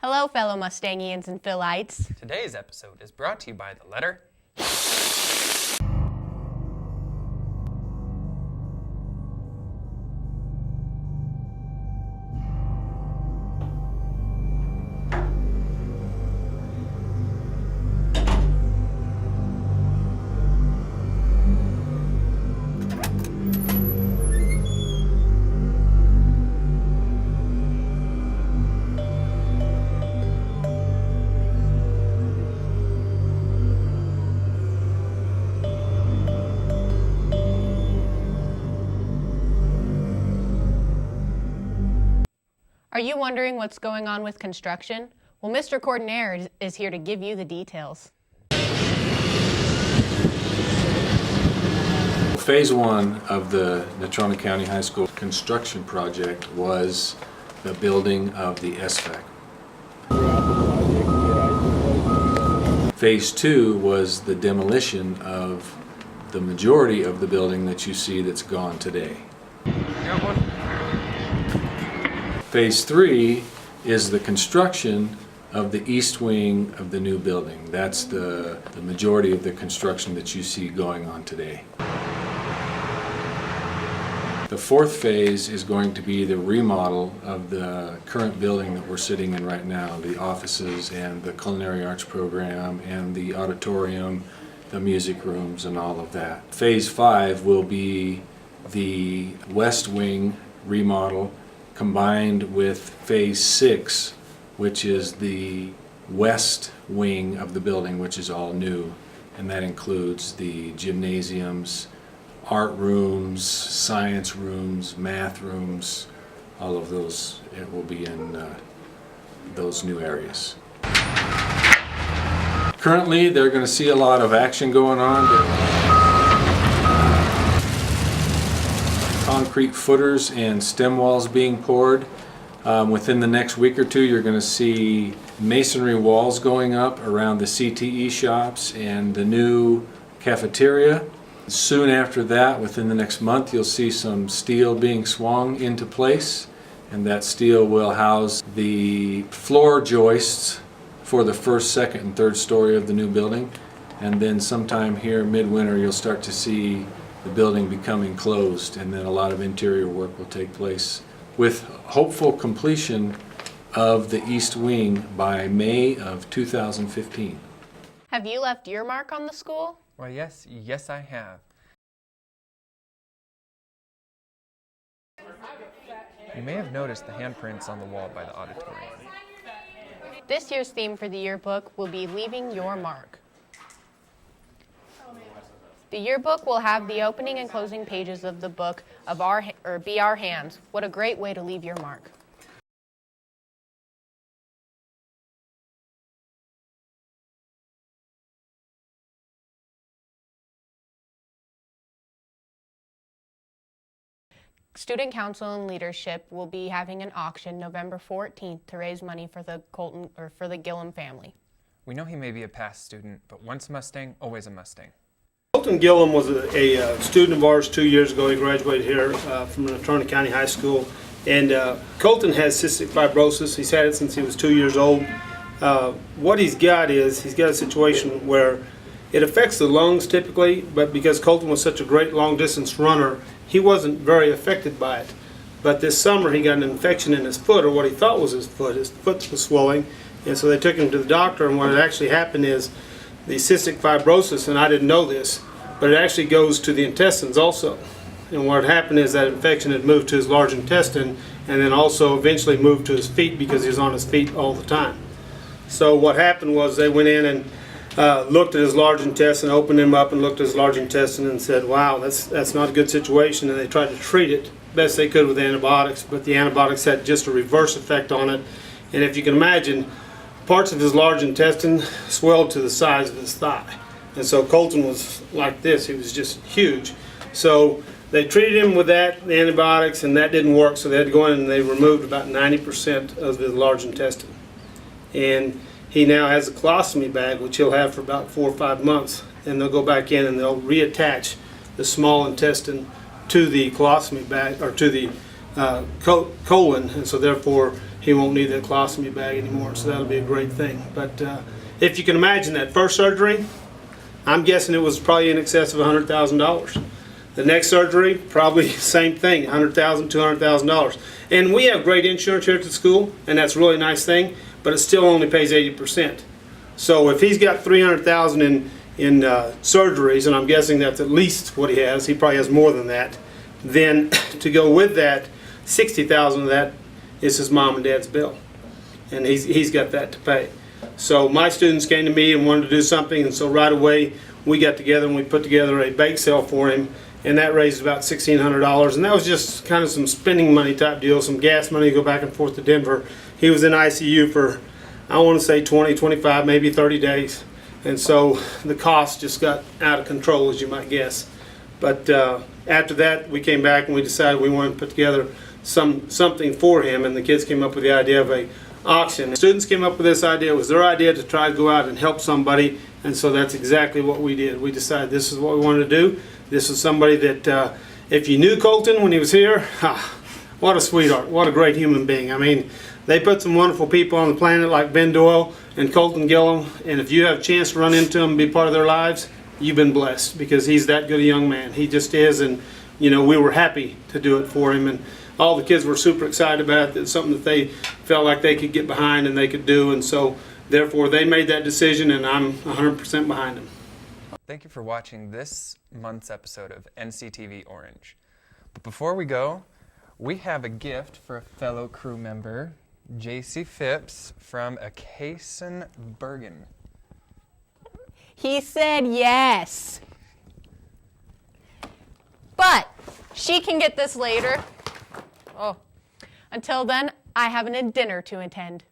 Hello, fellow Mustangians and Philites. Today's episode is brought to you by the letter Are you wondering what's going on with construction? Well, Mr. Cordinaire is here to give you the details. Phase 1 of the Natrona County High School construction project was the building of the SFAC. Phase 2 was the demolition of the majority of the building that you see that's gone today. Got one. Phase 3 is the construction of the east wing of the new building. That's the majority of the construction that you see going on today. The fourth phase is going to be the remodel of the current building that we're sitting in right now, the offices and the culinary arts program and the auditorium, the music rooms and all of that. Phase 5 will be the west wing remodel combined with Phase 6, which is the west wing of the building, which is all new. And that includes the gymnasiums, art rooms, science rooms, math rooms, all of those. It will be in those new areas. Currently, they're going to see a lot of action going on. Concrete footers and stem walls being poured. Within the next week or two, you're going to see masonry walls going up around the CTE shops and the new cafeteria. Soon after that, within the next month, you'll see some steel being swung into place, and that steel will house the floor joists for the first, second, and third story of the new building. And then sometime here midwinter, you'll start to see the building becoming closed, and then a lot of interior work will take place with hopeful completion of the east wing by May of 2015. Have you left your mark on the school? Well, yes, I have. You may have noticed the handprints on the wall by the auditorium. This year's theme for the yearbook will be Leaving Your Mark. The yearbook will have the opening and closing pages of the book of Be Our Hands. What a great way to leave your mark. Student Council and Leadership will be having an auction November 14th to raise money for the Gillum family. We know he may be a past student, but once a Mustang, always a Mustang. Colton Gillum was a student of ours 2 years ago. He graduated here from Natrona County High School. And Colton has cystic fibrosis. He's had it since he was 2 years old. What he's got is he's got a situation where it affects the lungs typically, but because Colton was such a great long-distance runner, he wasn't very affected by it. But this summer he got an infection in his foot, or what he thought was his foot. His foot was swelling, and so they took him to the doctor, and what had actually happened is the cystic fibrosis, and I didn't know this, but it actually goes to the intestines also. And what had happened is that infection had moved to his large intestine and then also eventually moved to his feet because he was on his feet all the time. So what happened was they went in and looked at his large intestine, opened him up and looked at his large intestine and said, wow, that's not a good situation. And they tried to treat it best they could with antibiotics, but the antibiotics had just a reverse effect on it. And if you can imagine, parts of his large intestine swelled to the size of his thigh. And so Colton was like this. He was just huge. So they treated him with that, the antibiotics, and that didn't work. So they had to go in and they removed about 90% of his large intestine. And he now has a colostomy bag, which he'll have for about 4 or 5 months. And they'll go back in and they'll reattach the small intestine to the colostomy bag, or to the colon. And so therefore he won't need the colostomy bag anymore, so that'll be a great thing. But if you can imagine that first surgery, I'm guessing it was probably in excess of $100,000. The next surgery, probably same thing, $100,000, $200,000. And we have great insurance here at the school, and that's a really nice thing, but it still only pays 80%. So if he's got $300,000 in surgeries, and I'm guessing that's at least what he has, he probably has more than that, then to go with that, $60,000 of that is his mom and dad's bill. And he's got that to pay. So my students came to me and wanted to do something, and so right away we got together and we put together a bake sale for him, and that raised about $1,600, and that was just kind of some spending money type deal, some gas money to go back and forth to Denver. He was in ICU for, I want to say 20, 25, maybe 30 days, and so the cost just got out of control, as you might guess. But after that, we came back and we decided we wanted to put together something for him, and the kids came up with the idea of a auction. The students came up with this idea. It was their idea to try to go out and help somebody, and so that's exactly what we did. We decided this is what we wanted to do. This is somebody that, if you knew Colton when he was here, what a sweetheart, what a great human being. I mean, they put some wonderful people on the planet like Ben Doyle and Colton Gillum, and if you have a chance to run into them and be part of their lives, you've been blessed, because he's that good a young man. He just is, and you know, we were happy to do it for him, and all the kids were super excited about it. It's something that they felt like they could get behind and they could do, and so therefore they made that decision, and I'm 100% behind them. Thank you for watching this month's episode of NCTV Orange. But before we go, we have a gift for a fellow crew member, JC Phipps from Acason Bergen. He said yes. But she can get this later. Oh, until then, I have a dinner to attend.